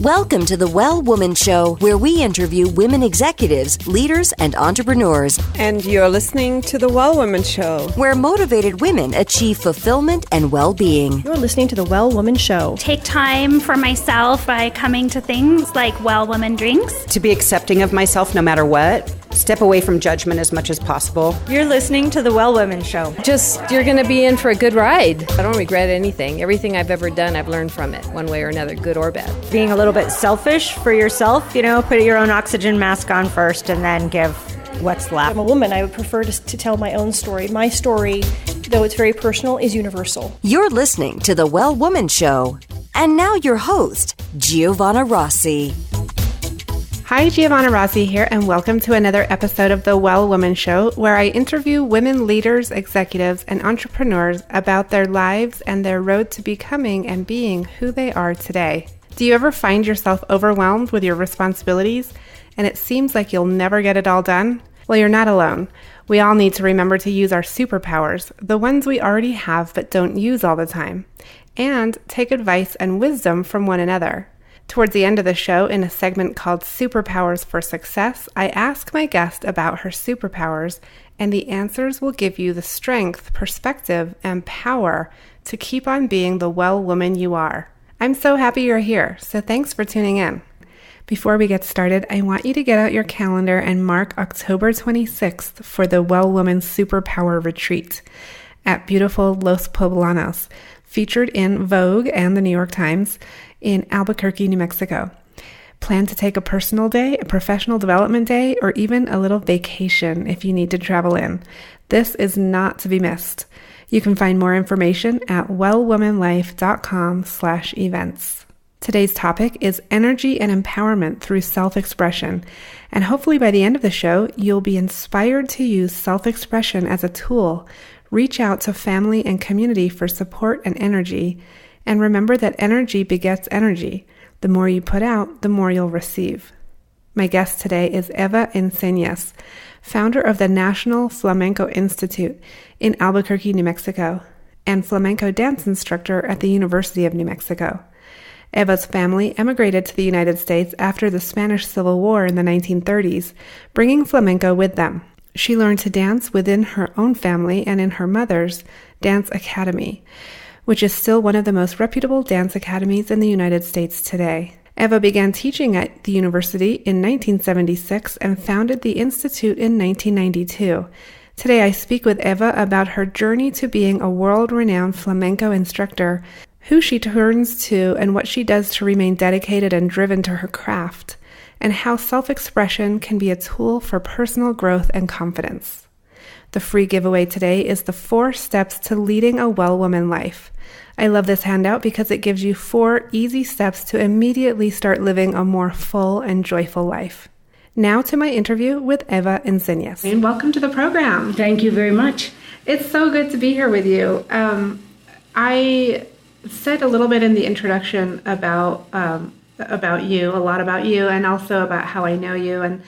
Welcome to the Well Woman Show, where we interview women executives, leaders, and entrepreneurs. And you're listening to the Well Woman Show, where motivated women achieve fulfillment and well-being. You're listening to the Well Woman Show. Take time for myself by coming to things like Well Woman Drinks. To be accepting of myself no matter what. Step away from judgment as much as possible. You're listening to the Well Woman Show. You're going to be in for a good ride. I don't regret anything. Everything I've ever done, I've learned from it, one way or another, good or bad. Being a little bit selfish for yourself, put your own oxygen mask on first and then give what's left. I'm a woman. I would prefer to tell my own story. My story, though it's very personal, is universal. You're listening to the Well Woman Show. And now your host, Giovanna Rossi. Hi, Giovanna Rossi here, and welcome to another episode of The Well Woman Show, where I interview women leaders, executives, and entrepreneurs about their lives and their road to becoming and being who they are today. Do you ever find yourself overwhelmed with your responsibilities, and it seems like you'll never get it all done? Well, you're not alone. We all need to remember to use our superpowers, the ones we already have but don't use all the time, and take advice and wisdom from one another. Towards the end of the show, in a segment called Superpowers for Success, I ask my guest about her superpowers, and the answers will give you the strength, perspective, and power to keep on being the well woman you are. I'm so happy you're here, so thanks for tuning in. Before we get started, I want you to get out your calendar and mark October 26th for the Well Woman Superpower Retreat at beautiful Los Poblanos, featured in Vogue and the New York Times, in Albuquerque, New Mexico. Plan to take a personal day, a professional development day, or even a little vacation if you need to travel in. This is not to be missed. You can find more information at wellwomanlife.com/events. Today's topic is energy and empowerment through self-expression, and hopefully by the end of the show, you'll be inspired to use self-expression as a tool. Reach out to family and community for support and energy. And remember that energy begets energy. The more you put out, the more you'll receive. My guest today is Eva Encinias, founder of the National Flamenco Institute in Albuquerque, New Mexico, and flamenco dance instructor at the University of New Mexico. Eva's family emigrated to the United States after the Spanish Civil War in the 1930s, bringing flamenco with them. She learned to dance within her own family and in her mother's dance academy, which is still one of the most reputable dance academies in the United States today. Eva began teaching at the university in 1976 and founded the Institute in 1992. Today I speak with Eva about her journey to being a world-renowned flamenco instructor, who she turns to and what she does to remain dedicated and driven to her craft, and how self-expression can be a tool for personal growth and confidence. The free giveaway today is the 4 steps to leading a well woman life. I love this handout because it gives you 4 easy steps to immediately start living a more full and joyful life. Now to my interview with Eva Encinias. And welcome to the program. Thank you very much. It's so good to be here with you. I said a little bit in the introduction about you, a lot about you, and also about how I know you. And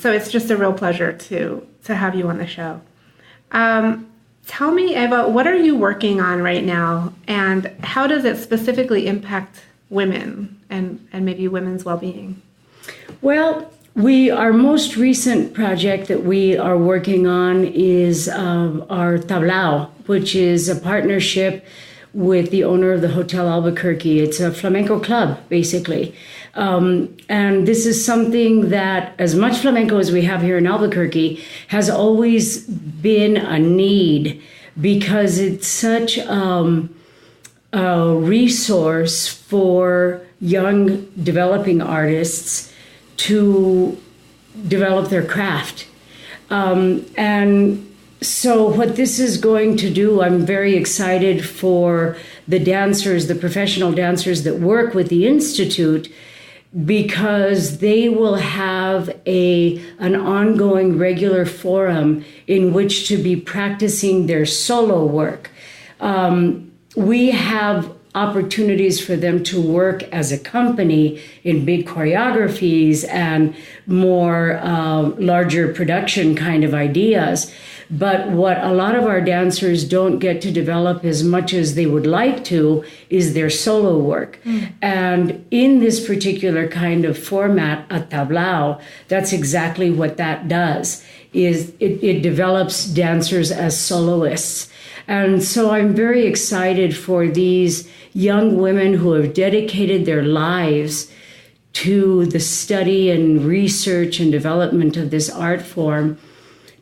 so it's just a real pleasure to have you on the show. Tell me, Eva, what are you working on right now, and how does it specifically impact women and maybe women's well-being? Well, our most recent project that we are working on is our tablao, which is a partnership with the owner of the Hotel Albuquerque. It's a flamenco club, basically. And this is something that, as much flamenco as we have here in Albuquerque, has always been a need because it's such a resource for young developing artists to develop their craft. And so what this is going to do, I'm very excited for the dancers, the professional dancers that work with the Institute, because they will have an ongoing regular forum in which to be practicing their solo work. We have opportunities for them to work as a company in big choreographies and more larger production kind of ideas. But what a lot of our dancers don't get to develop as much as they would like to is their solo work. And in this particular kind of format, a tablao, that's exactly what that does, is it develops dancers as soloists. And so I'm very excited for these young women who have dedicated their lives to the study and research and development of this art form,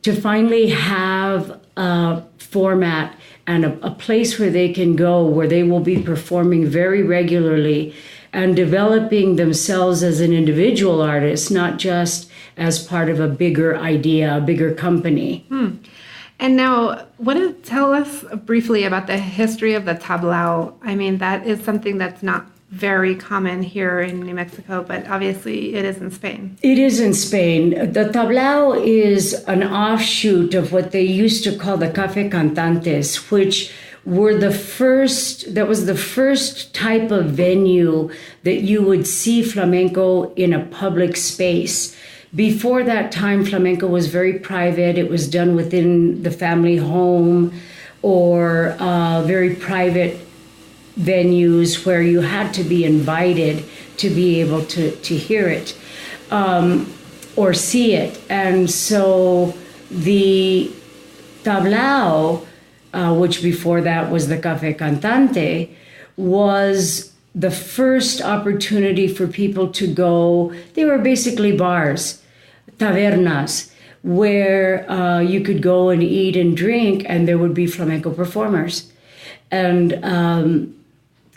to finally have a format and a place where they can go, where they will be performing very regularly and developing themselves as an individual artist, not just as part of a bigger idea, a bigger company. And now, tell us briefly about the history of the tablao. I mean, that is something that's not very common here in New Mexico, but obviously it is in Spain. It is in Spain. The tablao is an offshoot of what they used to call the café cantantes, which were the first type of venue that you would see flamenco in a public space. Before that time, flamenco was very private. It was done within the family home or very private venues where you had to be invited to be able to hear it or see it. And so the tablao, which before that was the café cantante, was the first opportunity for people to go. They were basically bars, tavernas, where you could go and eat and drink, and there would be flamenco performers. And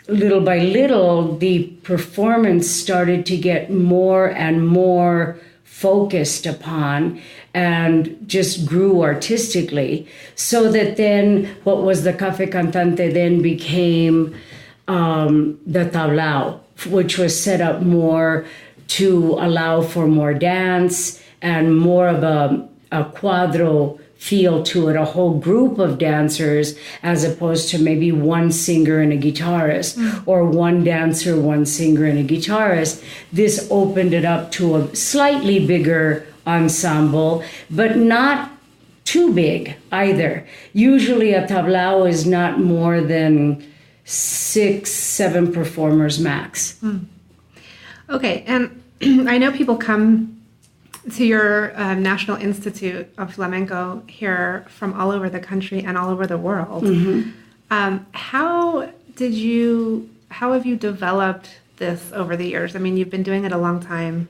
little by little, the performance started to get more and more focused upon and just grew artistically, so that then what was the café cantante then became the tablao, which was set up more to allow for more dance and more of a cuadro feel to it, a whole group of dancers, as opposed to maybe one singer and a guitarist, or one dancer, one singer and a guitarist. This opened it up to a slightly bigger ensemble, but not too big either. Usually a tablao is not more than 6-7 performers max. Okay, and I know people come to your National Institute of Flamenco here from all over the country and all over the world. How have you developed this over the years? I mean, you've been doing it a long time.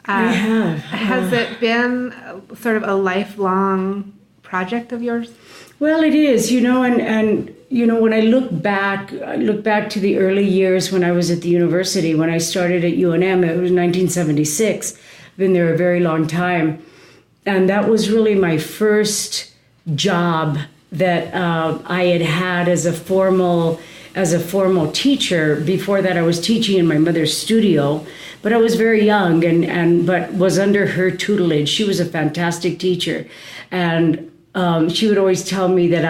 I have. Has it been sort of a lifelong project of yours? Well, it is, and when I look back to the early years when I was at the university, when I started at UNM, it was 1976. I've been there a very long time. And that was really my first job that I had as a formal teacher. Before that, I was teaching in my mother's studio, but I was very young but was under her tutelage. She was a fantastic teacher. And she would always tell me that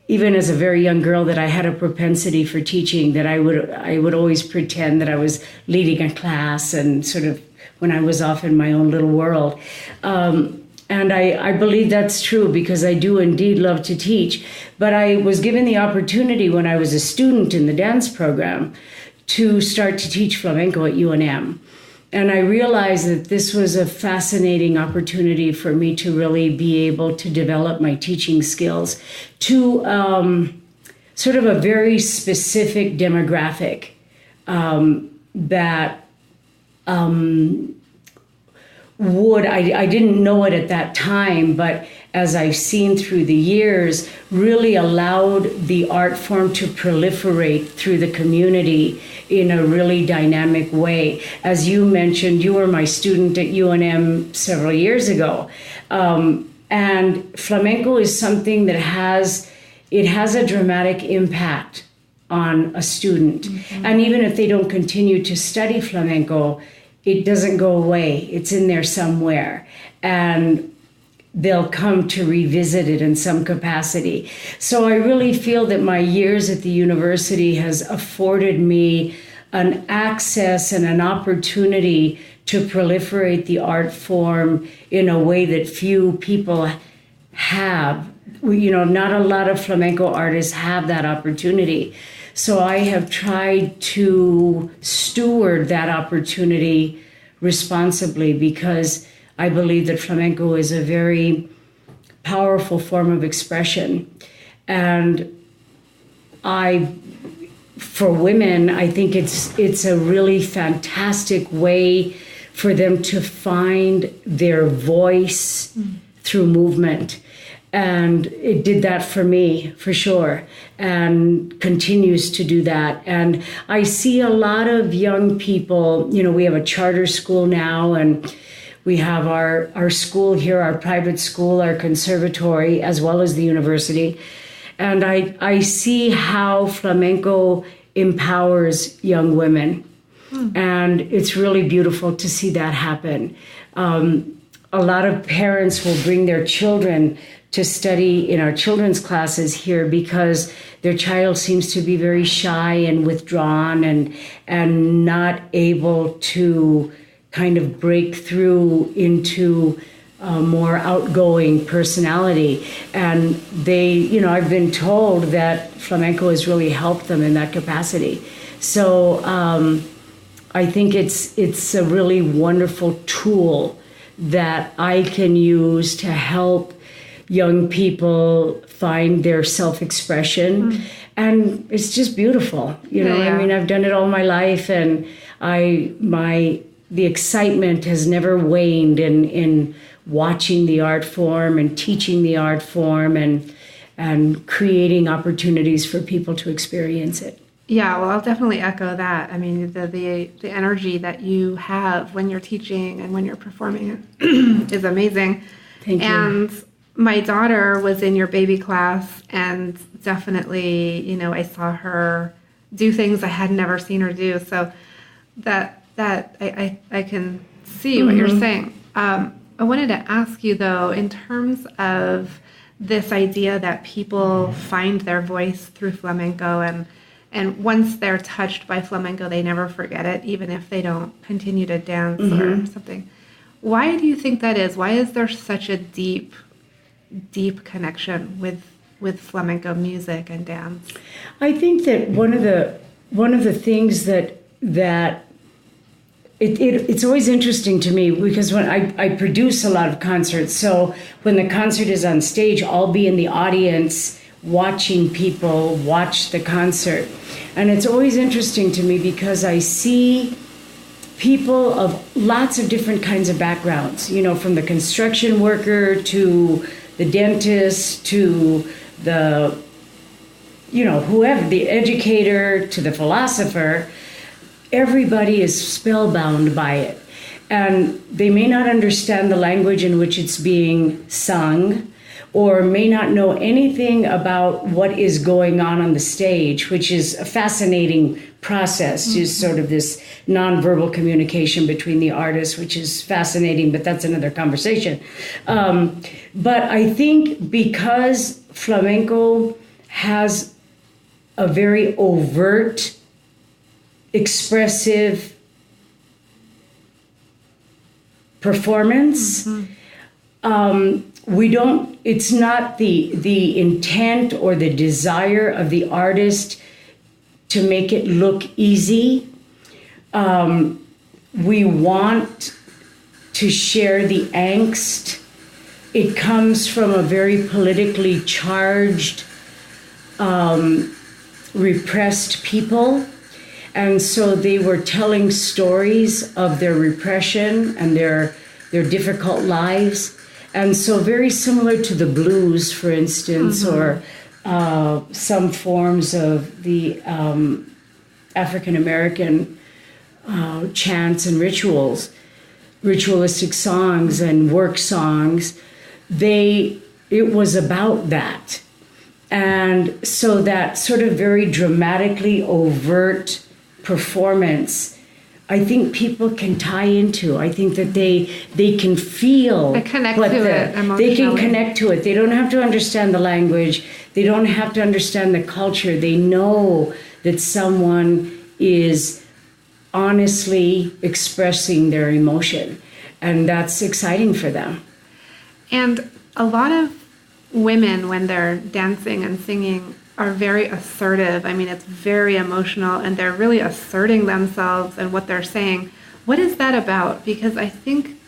even as a very young girl, that I had a propensity for teaching, that I would always pretend that I was leading a class and sort of when I was off in my own little world. And I believe that's true, because I do indeed love to teach. But I was given the opportunity when I was a student in the dance program to start to teach flamenco at UNM. And I realized that this was a fascinating opportunity for me to really be able to develop my teaching skills to sort of a very specific demographic that I didn't know it at that time, but as I've seen through the years, really allowed the art form to proliferate through the community in a really dynamic way. As you mentioned, you were my student at UNM several years ago. And flamenco is something that has a dramatic impact on a student. And even if they don't continue to study flamenco, it doesn't go away. It's in there somewhere. And they'll come to revisit it in some capacity. So I really feel that my years at the university has afforded me an access and an opportunity to proliferate the art form in a way that few people have. Not a lot of flamenco artists have that opportunity. So I have tried to steward that opportunity responsibly, because I believe that flamenco is a very powerful form of expression. And for women, I think it's a really fantastic way for them to find their voice through movement. And it did that for me, for sure, and continues to do that. And I see a lot of young people, we have a charter school now, and we have our school here, our private school, our conservatory, as well as the university. And I see how flamenco empowers young women. And it's really beautiful to see that happen. A lot of parents will bring their children to study in our children's classes here because their child seems to be very shy and withdrawn and not able to kind of break through into a more outgoing personality. And I've been told that flamenco has really helped them in that capacity. So I think it's a really wonderful tool that I can use to help young people find their self-expression. And it's just beautiful. I've done it all my life, and the excitement has never waned in watching the art form and teaching the art form and creating opportunities for people to experience it. Yeah, well, I'll definitely echo that. I mean, the energy that you have when you're teaching and when you're performing is amazing. Thank you. And my daughter was in your baby class, and definitely, I saw her do things I had never seen her do. So that I can see what you're saying. I wanted to ask you, though, in terms of this idea that people find their voice through flamenco, and once they're touched by flamenco, they never forget it, even if they don't continue to dance or something. Why do you think that is? Why is there such a deep connection with flamenco music and dance? I think that one of the things that it's always interesting to me, because when I produce a lot of concerts, so when the concert is on stage, I'll be in the audience watching people watch the concert. And it's always interesting to me because I see people of lots of different kinds of backgrounds, from the construction worker to the dentist to the, whoever, the educator to the philosopher. Everybody is spellbound by it. And they may not understand the language in which it's being sung, or may not know anything about what is going on the stage, which is a fascinating process, is sort of this nonverbal communication between the artists, which is fascinating, but that's another conversation. But I think because flamenco has a very overt, expressive performance, it's not the intent or the desire of the artist to make it look easy. We want to share the angst. It comes from a very politically charged, repressed people. And so they were telling stories of their repression and their difficult lives. And so very similar to the blues, for instance, or some forms of the African-American chants and rituals, ritualistic songs and work songs, it was about that. And so that sort of very dramatically overt performance, I think people can tie into. I think that they can feel. They connect to it emotionally. They can connect to it. They don't have to understand the language. They don't have to understand the culture. They know that someone is honestly expressing their emotion. And that's exciting for them. And a lot of women, when they're dancing and singing, are very assertive. I mean, it's very emotional, and they're really asserting themselves and what they're saying. What is that about? Because I think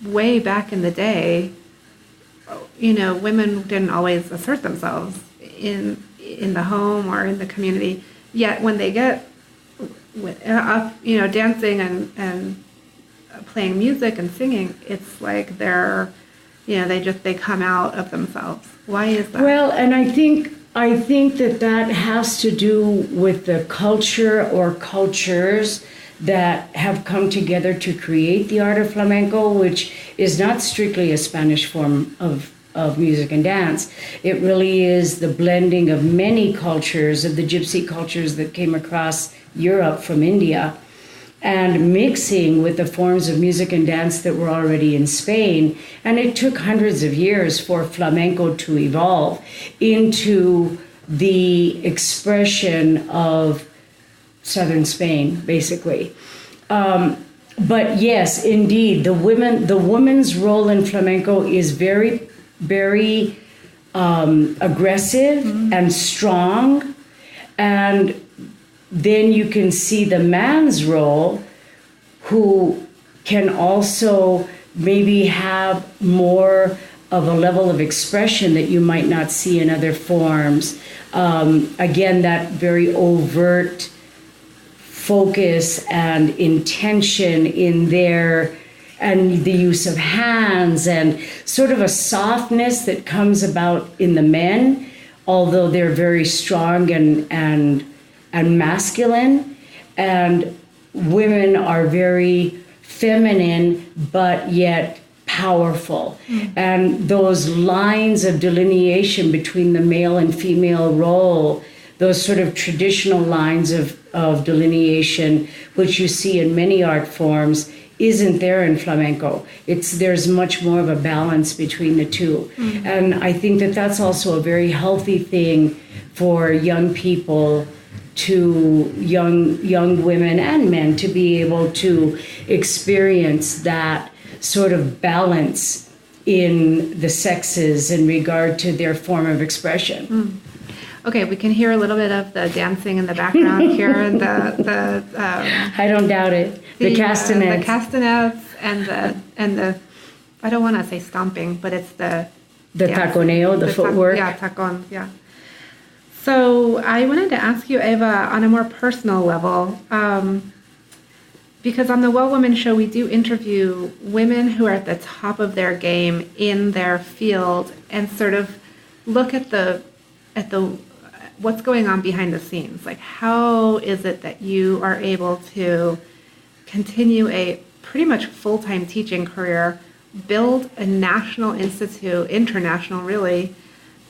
way back in the day, women didn't always assert themselves in the home or in the community. Yet when they get up, dancing and playing music and singing, it's like they're, they come out of themselves. Why is that? Well, and I think that has to do with the culture or cultures that have come together to create the art of flamenco, which is not strictly a Spanish form of music and dance. It really is the blending of many cultures, of the gypsy cultures that came across Europe from India, and mixing with the forms of music and dance that were already in Spain. And it took hundreds of years for flamenco to evolve into the expression of southern Spain, basically. But yes, indeed, the woman's role in flamenco is very, very aggressive and strong. And then you can see the man's role, who can also maybe have more of a level of expression that you might not see in other forms. Again, that very overt focus and intention in there, and the use of hands, and sort of a softness that comes about in the men, although they're very strong and masculine. And women are very feminine, but yet powerful. And those lines of delineation between the male and female role, those sort of traditional lines of delineation, which you see in many art forms, isn't there in flamenco. There's much more of a balance between the two. And I think that that's also a very healthy thing for young people, to young women and men, to be able to experience that sort of balance in the sexes in regard to their form of expression. Okay, we can hear a little bit of the dancing in the background here, and the I don't doubt it. The castanets. The castanets and the I don't want to say stomping, but it's the taconeo, the footwork. Tacon, yeah. So I wanted to ask you, Eva, on a more personal level, because on the Well Women Show, we do interview women who are at the top of their game in their field, and sort of look at the what's going on behind the scenes. Like, how is it that you are able to continue a pretty much full-time teaching career, build a national institute, international really,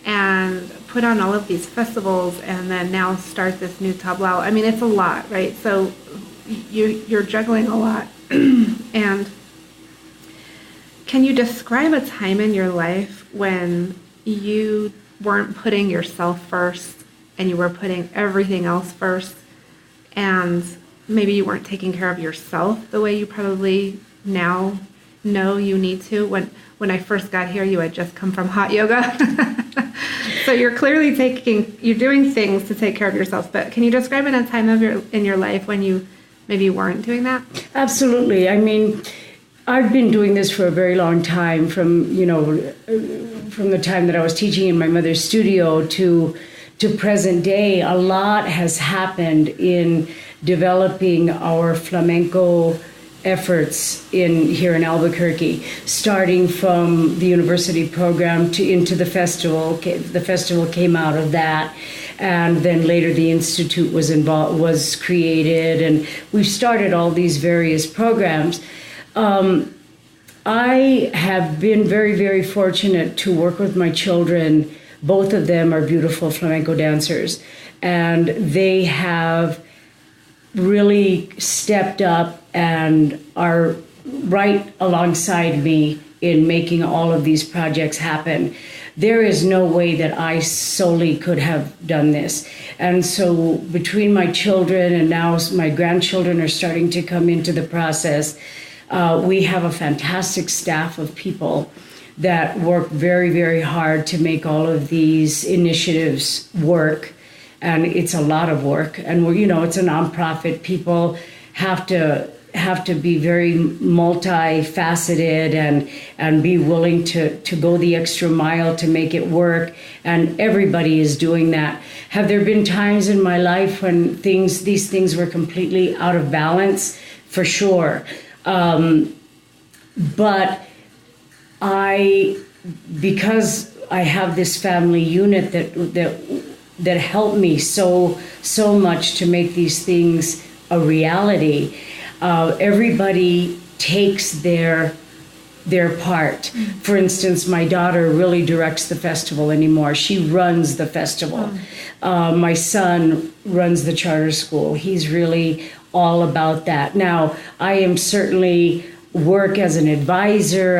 and put on all of these festivals, and then now start this new tablao? I mean, it's a lot, right? So you're juggling a lot. And can you describe a time in your life when you weren't putting yourself first and you were putting everything else first, and maybe you weren't taking care of yourself the way you probably now know you need to? When I first got here, you had just come from hot yoga. So you're clearly you're doing things to take care of yourself, but can you describe a time in your life when you maybe weren't doing that? Absolutely. I mean, I've been doing this for a very long time, from the time that I was teaching in my mother's studio to present day. A lot has happened in developing our flamenco efforts here in Albuquerque, starting from the university program into the festival. The festival came out of that, and then later the institute was created, and we've started all these various programs. I have been very, very fortunate to work with my children. Both of them are beautiful flamenco dancers, and they have really stepped up and are right alongside me in making all of these projects happen. There is no way that I solely could have done this. And so between my children, and now my grandchildren are starting to come into the process, we have a fantastic staff of people that work very, very hard to make all of these initiatives work. And it's a lot of work. And it's a nonprofit. People have to be very multifaceted and be willing to go the extra mile to make it work. And everybody is doing that. Have there been times in my life when these things were completely out of balance? For sure. But because I have this family unit that helped me so much to make these things a reality, everybody takes their part. For instance, my daughter really directs the festival anymore. She runs the festival. My son runs the charter school. He's really all about that. Now, I am certainly work as an advisor.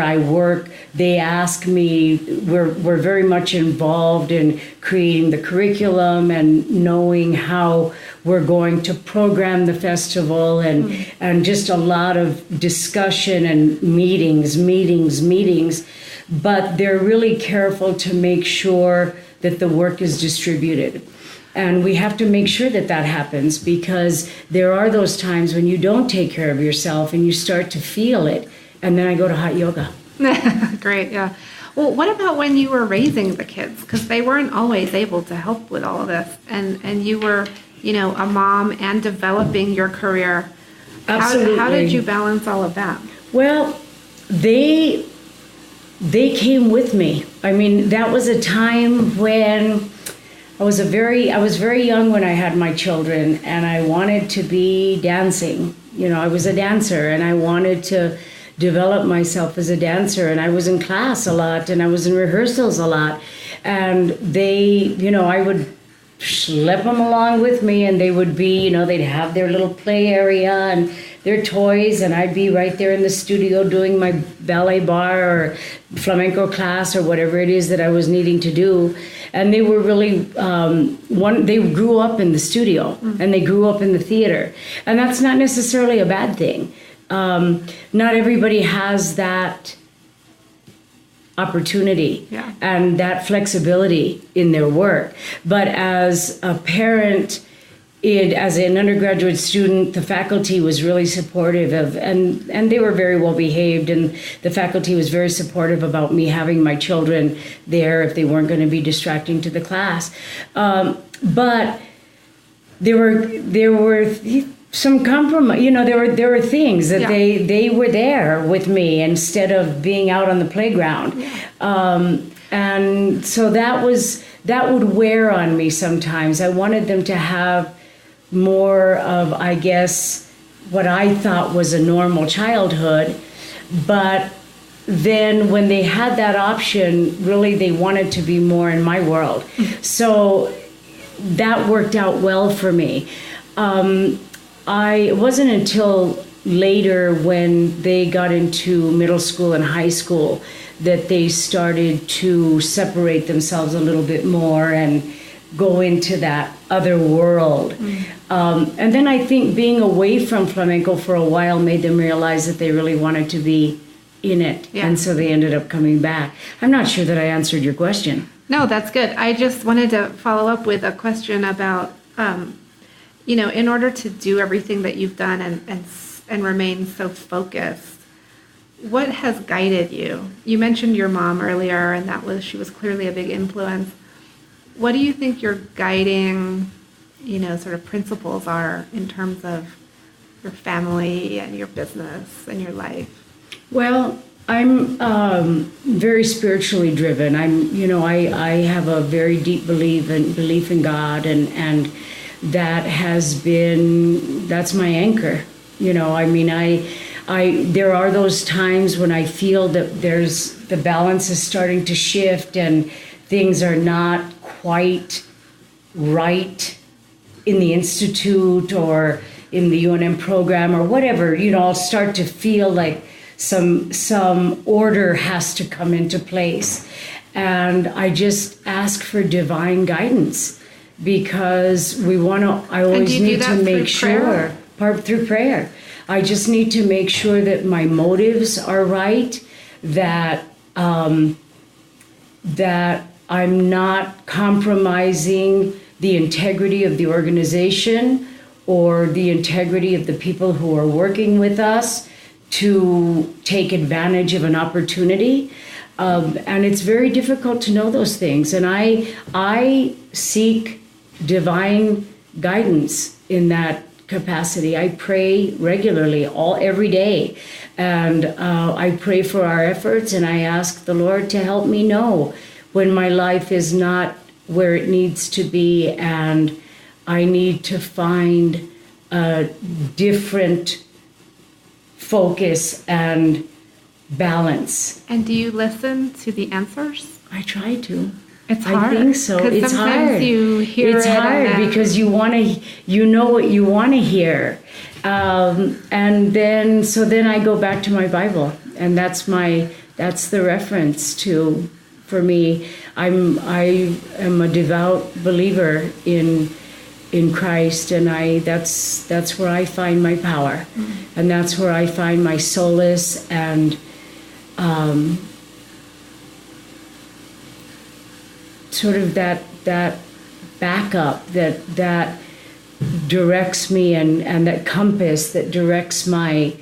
They ask me, we're very much involved in creating the curriculum and knowing how we're going to program the festival and just a lot of discussion and meetings. But they're really careful to make sure that the work is distributed. And we have to make sure that happens, because there are those times when you don't take care of yourself and you start to feel it. And then I go to hot yoga. Great, yeah. Well, what about when you were raising the kids? Because they weren't always able to help with all of this. And you were, a mom and developing your career. Absolutely. How did you balance all of that? Well, they came with me. I mean, that was a time when I was very young when I had my children, and I wanted to be dancing. I was a dancer, and I wanted to develop myself as a dancer, and I was in class a lot, and I was in rehearsals a lot, and they, I would schlep them along with me, and they would be, they'd have their little play area and their toys, and I'd be right there in the studio doing my ballet bar or flamenco class or whatever it is that I was needing to do. And they were really, they grew up in the studio, and they grew up in the theater. And that's not necessarily a bad thing. Not everybody has that opportunity and that flexibility in their work. But as a parent, as an undergraduate student, the faculty was really supportive of, and they were very well behaved, and the faculty was very supportive about me having my children there if they weren't going to be distracting to the class. But there were some compromise. There were things that they were there with me instead of being out on the playground, and so that would wear on me sometimes. I wanted them to have more of, I guess, what I thought was a normal childhood, but then when they had that option, really they wanted to be more in my world. So that worked out well for me. It wasn't until later when they got into middle school and high school that they started to separate themselves a little bit more and go into that other world. And then I think being away from flamenco for a while made them realize that they really wanted to be in it. And so they ended up coming back. I'm not sure that I answered your question. No, that's good. I just wanted to follow up with a question about, in order to do everything that you've done and remain so focused, what has guided you? You mentioned your mom earlier, and she was clearly a big influence. What do you think your guiding, sort of principles are in terms of your family and your business and your life? Well, I'm very spiritually driven. I have a very deep belief in God, and that's my anchor. There are those times when I feel that the balance is starting to shift and things are not quite right in the institute or in the UNM program or whatever. I'll start to feel like some order has to come into place, and I just ask for divine guidance, because I always need to make sure through prayer. I just need to make sure that my motives are right, that that I'm not compromising the integrity of the organization or the integrity of the people who are working with us to take advantage of an opportunity. And it's very difficult to know those things. And I seek divine guidance in that capacity. I pray regularly, every day. And I pray for our efforts, and I ask the Lord to help me know when my life is not where it needs to be, and I need to find a different focus and balance. And do you listen to the answers? I try to. It's hard. I think so. It's hard. You hear it's hard because you want to, you know what you want to hear, and then I go back to my Bible, and that's the reference to. For me, I am a devout believer in Christ, and that's where I find my power, and that's where I find my solace and sort of that backup that directs me, and that compass that directs my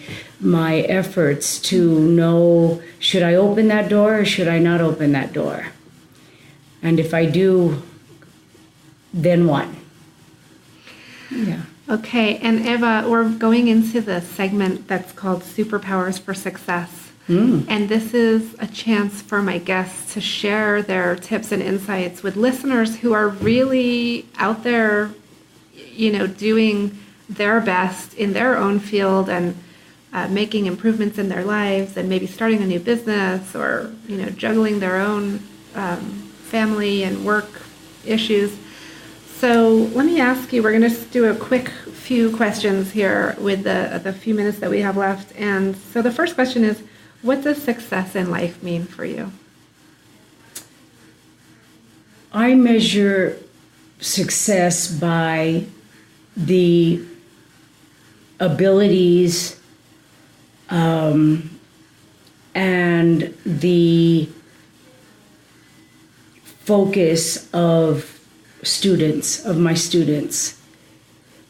efforts to know, should I open that door or should I not open that door? And if I do, then what? Yeah. Okay, and Eva, we're going into the segment that's called Superpowers for Success. And this is a chance for my guests to share their tips and insights with listeners who are really out there, doing their best in their own field and making improvements in their lives, and maybe starting a new business, or juggling their own family and work issues. So let me ask you, we're going to do a quick few questions here with the few minutes that we have left. And so the first question is, what does success in life mean for you? I measure success by the abilities and the focus of my students.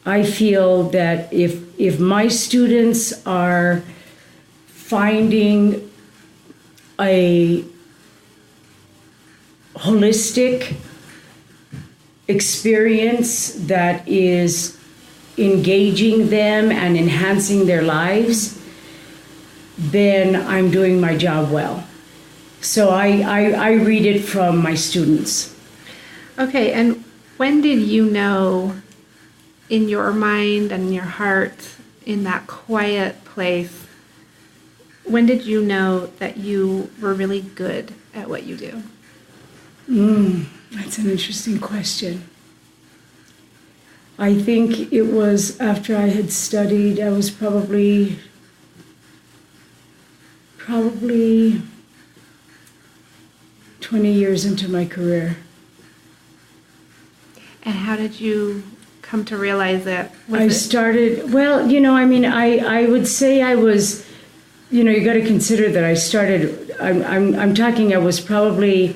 I feel that if my students are finding a holistic experience that is engaging them and enhancing their lives, then I'm doing my job well. So I read it from my students. Okay, and when did you know in your mind and your heart, in that quiet place, when did you know that you were really good at what you do? That's an interesting question. I think it was after I had studied. I was probably 20 years into my career. And how did you come to realize that? I would say I was, you got to consider that I started, I'm talking, I was probably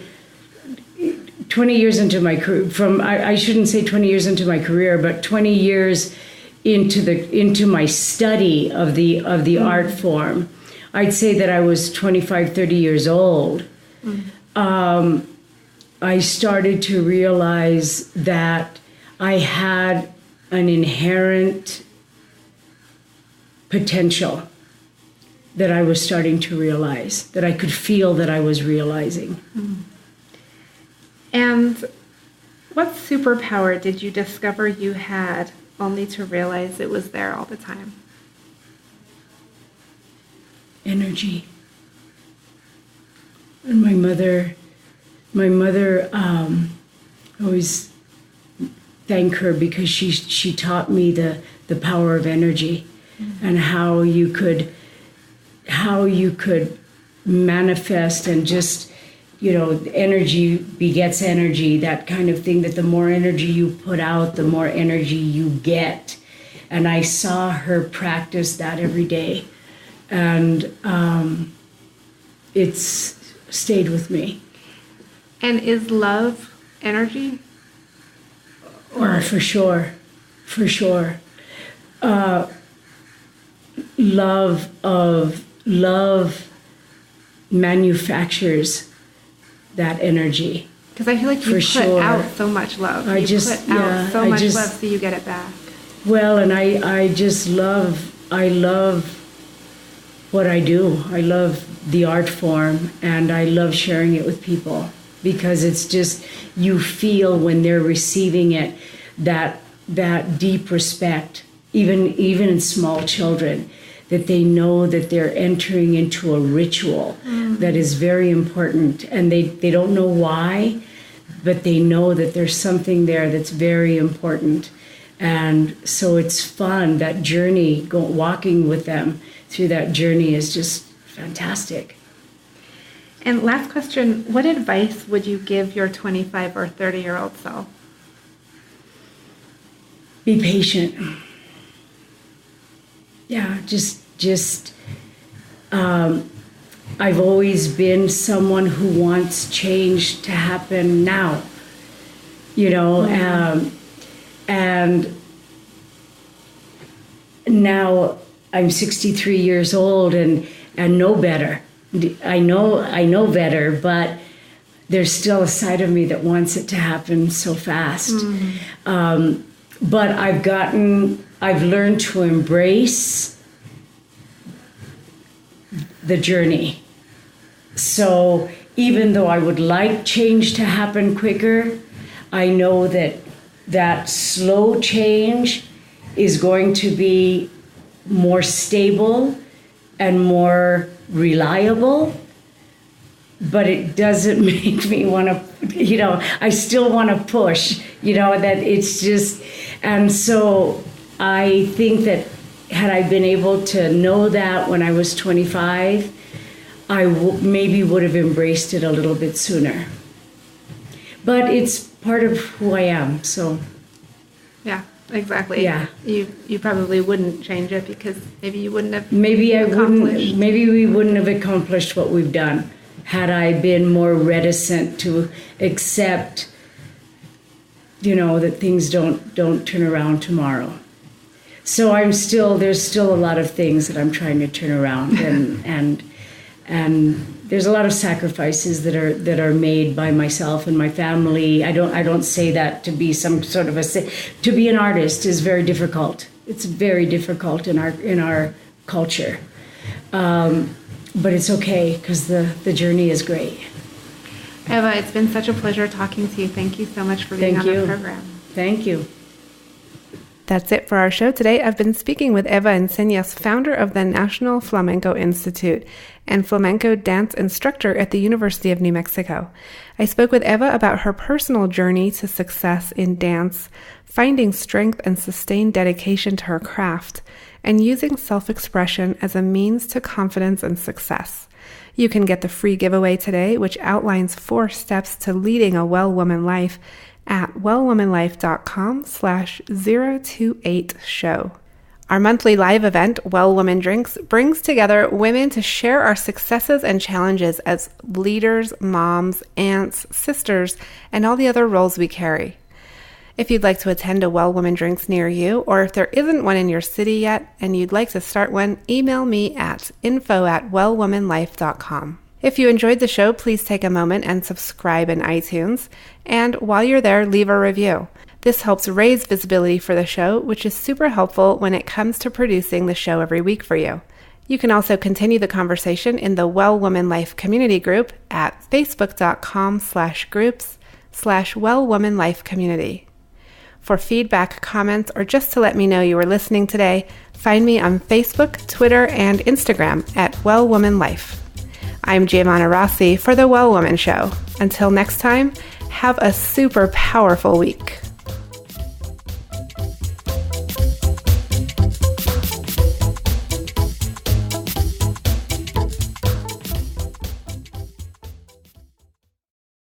20 years into my career, I shouldn't say 20 years into my career, but 20 years into my study of the art form. I'd say that I was 25, 30 years old. I started to realize that I had an inherent potential that I was starting to realize, that I could feel that I was realizing. And what superpower did you discover you had only to realize it was there all the time? Energy. And my mother, I always thank her because she taught me the power of energy, and how you could manifest, and just, energy begets energy, that kind of thing, that the more energy you put out, the more energy you get. And I saw her practice that every day. And it's stayed with me. And is love energy? Or for sure. Love manufactures that energy. Because I feel like you put out so much love. I put out so much love so you get it back. Well, and I love what I do. I love the art form, and I love sharing it with people, because it's just, you feel when they're receiving it, that deep respect, even in small children, that they know that they're entering into a ritual that is very important, and they don't know why, but they know that there's something there that's very important. And so it's fun. That journey, walking with them through that journey is just fantastic. And last question, what advice would you give your 25 or 30-year-old self? Be patient. Yeah, I've always been someone who wants change to happen now, and now I'm 63 years old and know better. I know better, but there's still a side of me that wants it to happen so fast. But I've learned to embrace the journey. So even though I would like change to happen quicker, I know that slow change is going to be more stable and more reliable, but it doesn't make me want to, I still want to push, that it's just, and so I think that had I been able to know that when I was 25, I maybe would have embraced it a little bit sooner. But it's part of who I am, so. Yeah, exactly. Yeah. You probably wouldn't change it because maybe you wouldn't have Maybe we wouldn't have accomplished what we've done had I been more reticent to accept, that things don't turn around tomorrow. So there's still a lot of things that I'm trying to turn around, and there's a lot of sacrifices that are made by myself and my family. I don't say that to be some sort of to be an artist is very difficult. It's very difficult in our culture, but it's okay because the journey is great. Eva, it's been such a pleasure talking to you. Thank you so much for being on the program. Thank you. That's it for our show today. I've been speaking with Eva Encinias, founder of the National Flamenco Institute and flamenco dance instructor at the University of New Mexico. I spoke with Eva about her personal journey to success in dance, finding strength and sustained dedication to her craft, and using self-expression as a means to confidence and success. You can get the free giveaway today, which outlines 4 steps to leading a well woman life at wellwomanlife.com/028show. Our monthly live event, Well Woman Drinks, brings together women to share our successes and challenges as leaders, moms, aunts, sisters, and all the other roles we carry. If you'd like to attend a Well Woman Drinks near you, or if there isn't one in your city yet and you'd like to start one, email me at info@wellwomanlife.com. If you enjoyed the show, please take a moment and subscribe in iTunes. And while you're there, leave a review. This helps raise visibility for the show, which is super helpful when it comes to producing the show every week for you. You can also continue the conversation in the Well Woman Life community group at facebook.com/groups/Well Woman Life community. For feedback, comments, or just to let me know you were listening today, find me on Facebook, Twitter, and Instagram at Well Woman Life. I'm Giovanna Rossi for The Well Woman Show. Until next time, have a super powerful week.